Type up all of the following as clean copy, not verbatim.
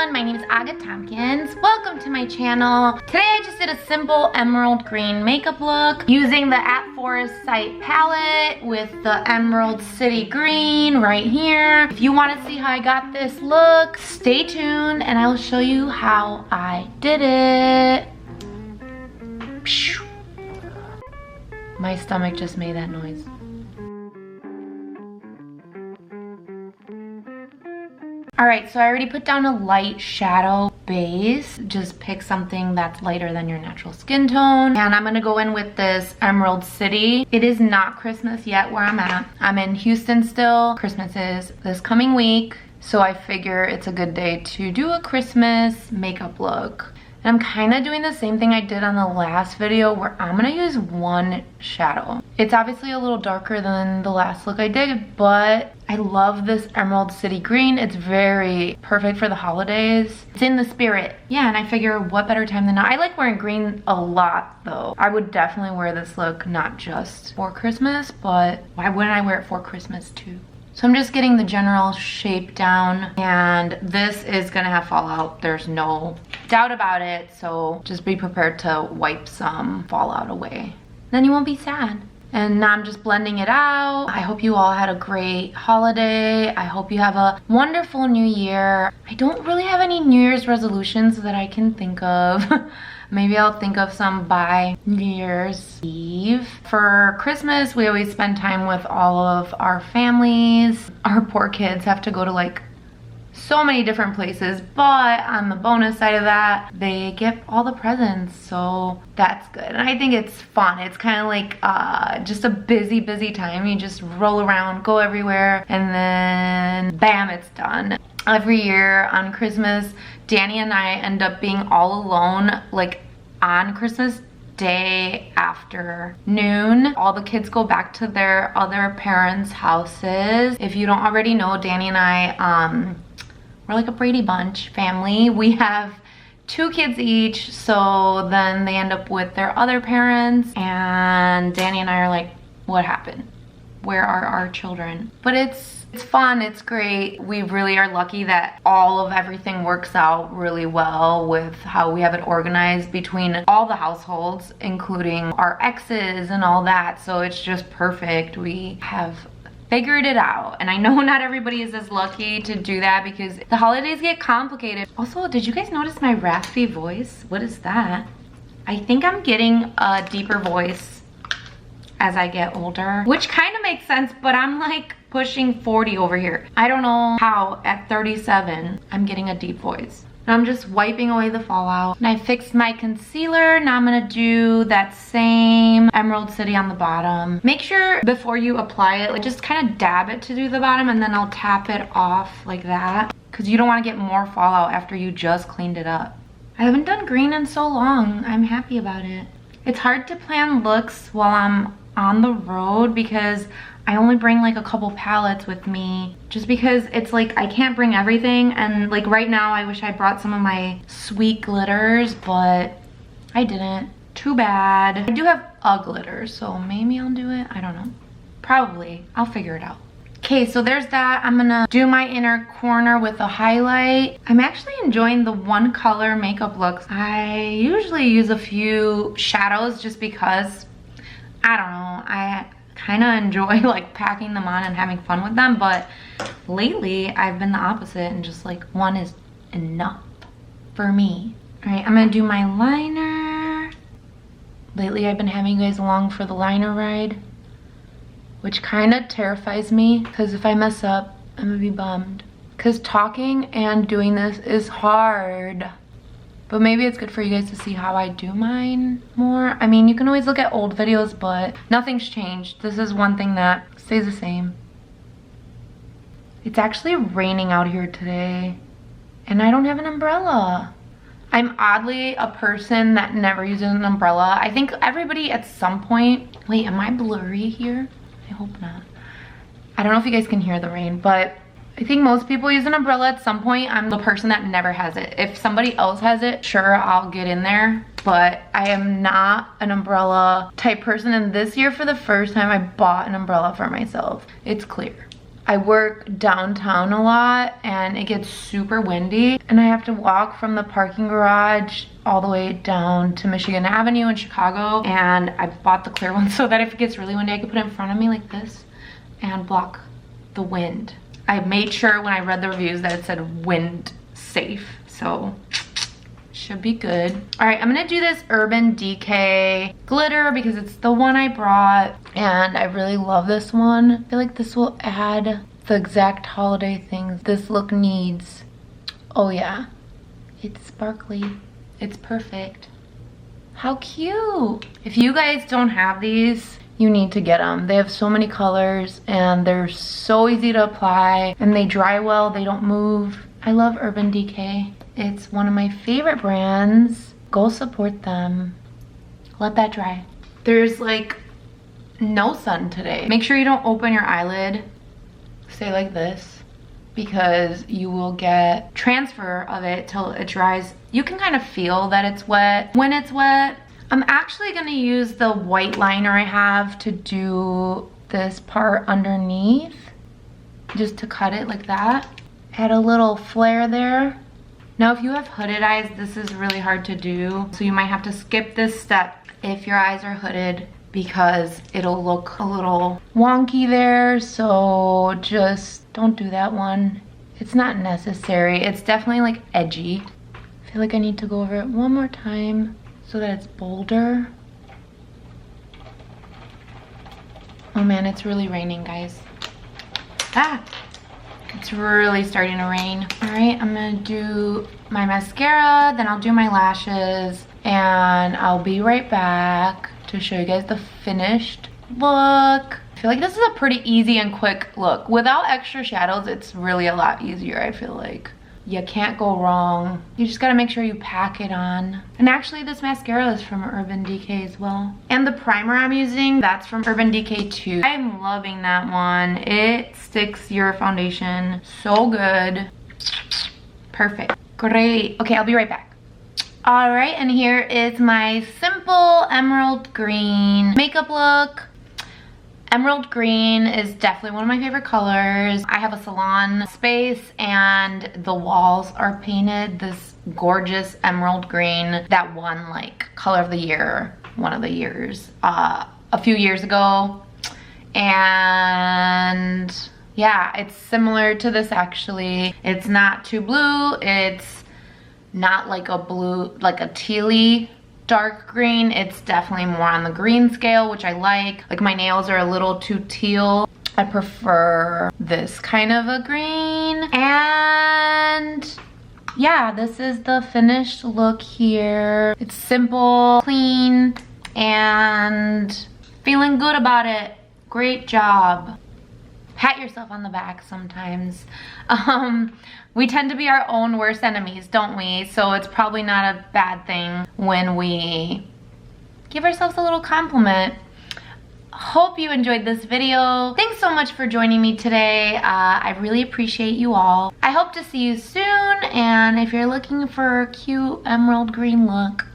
everyone, my name is Aga Tompkins. Welcome to my channel. Today I just did a simple emerald green makeup look using the At Forest Site palette with the Emerald City Green right here. If you want to see how I got this look, stay tuned and I will show you how I did it. My stomach just made that noise. Alright, so I already put down a light shadow base. Just pick something that's lighter than your natural skin tone. And I'm gonna go in with this Emerald City. It is not Christmas yet where I'm at. I'm in Houston still. Christmas is this coming week. So I figure it's a good day to do a Christmas makeup look. And I'm kind of doing the same thing I did on the last video where I'm gonna use one shadow. It's obviously a little darker than the last look I did, but I love this Emerald City Green. It's very perfect for the holidays. It's in the spirit. Yeah, and I figure what better time than now. I like wearing green a lot though. I would definitely wear this look not just for Christmas, but why wouldn't I wear it for Christmas too? So I'm just getting the general shape down, and this is gonna have fallout. There's no doubt about it, so just be prepared to wipe some fallout away. Then you won't be sad. And now I'm just blending it out. I hope you all had a great holiday. I hope you have a wonderful new year. I don't really have any New Year's resolutions that I can think of. Maybe I'll think of some by New Year's Eve. For Christmas, we always spend time with all of our families. Our poor kids have to go to like so many different places, but on the bonus side of that, they get all the presents, so that's good. And I think it's fun. It's kind of like just a busy time. You just roll around, go everywhere, and then bam, it's done. Every year on Christmas, Danny and I end up being all alone, like on Christmas Day after noon. All the kids go back to their other parents' houses. If you don't already know, Danny and I, we're like a Brady Bunch family. We have 2 kids each, so then they end up with their other parents, and Danny and I are like, what happened? Where are our children? But it's fun, it's great. We really are lucky that all of everything works out really well with how we have it organized between all the households, including our exes and all that. So it's just perfect. We have figured it out. And I know not everybody is as lucky to do that because the holidays get complicated. Also, did you guys notice my raspy voice? What is that? I think I'm getting a deeper voice as I get older, which kind of makes sense, but I'm like pushing 40 over here. I don't know how at 37 I'm getting a deep voice. And I'm just wiping away the fallout. And I fixed my concealer. Now I'm gonna do that same Emerald City on the bottom. Make sure before you apply it, like just kind of dab it to do the bottom, and then I'll tap it off like that, because you don't want to get more fallout after you just cleaned it up. I haven't done green in so long. I'm happy about it. It's hard to plan looks while I'm on the road because I only bring like a couple palettes with me, just because it's like I can't bring everything. And like right now I wish I brought some of my sweet glitters, but I didn't. Too bad. I do have a glitter, so maybe I'll do it. I don't know. Probably. I'll figure it out. Okay, so there's that. I'm gonna do my inner corner with a highlight. I'm actually enjoying the one color makeup looks. I usually use a few shadows just because, I don't know, I kind of enjoy like packing them on and having fun with them, but lately I've been the opposite and just like one is enough for me. All right, I'm gonna do my liner. Lately I've been having you guys along for the liner ride, which kind of terrifies me because if I mess up, I'm gonna be bummed. Because talking and doing this is hard. But maybe it's good for you guys to see how I do mine more. I mean, you can always look at old videos, but nothing's changed. This is one thing that stays the same. It's actually raining out here today, and I don't have an umbrella. I'm oddly a person that never uses an umbrella. I think everybody at some point... Wait, am I blurry here? I hope not. I don't know if you guys can hear the rain, but I think most people use an umbrella at some point. I'm the person that never has it. If somebody else has it, sure, I'll get in there, but I am not an umbrella type person. And this year, for the first time, I bought an umbrella for myself. It's clear. I work downtown a lot and it gets super windy and I have to walk from the parking garage all the way down to Michigan Avenue in Chicago, and I bought the clear one so that if it gets really windy I can put it in front of me like this and block the wind. I made sure when I read the reviews that it said wind safe, so should be good. All right, I'm gonna do this Urban Decay glitter because it's the one I brought and I really love this one. I feel like this will add the exact holiday things this look needs. Oh yeah, it's sparkly. It's perfect. How cute. If you guys don't have these, you need to get them. They have so many colors and they're so easy to apply and they dry well, they don't move. I love Urban Decay. It's one of my favorite brands. Go support them. Let that dry. There's like no sun today. Make sure you don't open your eyelid. Stay like this because you will get transfer of it till it dries. You can kind of feel that it's wet when it's wet. I'm actually gonna use the white liner I have to do this part underneath, just to cut it like that. Add a little flare there. Now if you have hooded eyes, this is really hard to do, so you might have to skip this step if your eyes are hooded because it'll look a little wonky there, so just don't do that one. It's not necessary. It's definitely like edgy. I feel like I need to go over it one more time so that it's bolder. Oh man, it's really raining, guys. Ah! It's really starting to rain. All right, I'm gonna do my mascara, then I'll do my lashes, and I'll be right back to show you guys the finished look. I feel like this is a pretty easy and quick look. Without extra shadows, it's really a lot easier, I feel like. You can't go wrong. You just gotta make sure you pack it on. And actually this mascara is from Urban Decay as well. And the primer I'm using, that's from Urban Decay too. I'm loving that one. It sticks your foundation so good. Perfect. Great. Okay, I'll be right back. All right, and here is my simple emerald green makeup look. Emerald green is definitely one of my favorite colors. I have a salon space and the walls are painted this gorgeous emerald green that won like color of the year, one of the years, a few years ago. And yeah, it's similar to this actually. It's not too blue. It's not like a blue, like a tealy dark green. It's definitely more on the green scale, which I like. Like my nails are a little too teal. I prefer this kind of a green. And yeah, this is the finished look here. It's simple, clean, and feeling good about it. Great job. Pat yourself on the back sometimes. We tend to be our own worst enemies, don't we? So it's probably not a bad thing when we give ourselves a little compliment. Hope you enjoyed this video. Thanks so much for joining me today. I really appreciate you all. I hope to see you soon, and if you're looking for a cute emerald green look,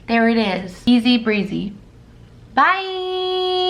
there it is. Easy breezy. Bye!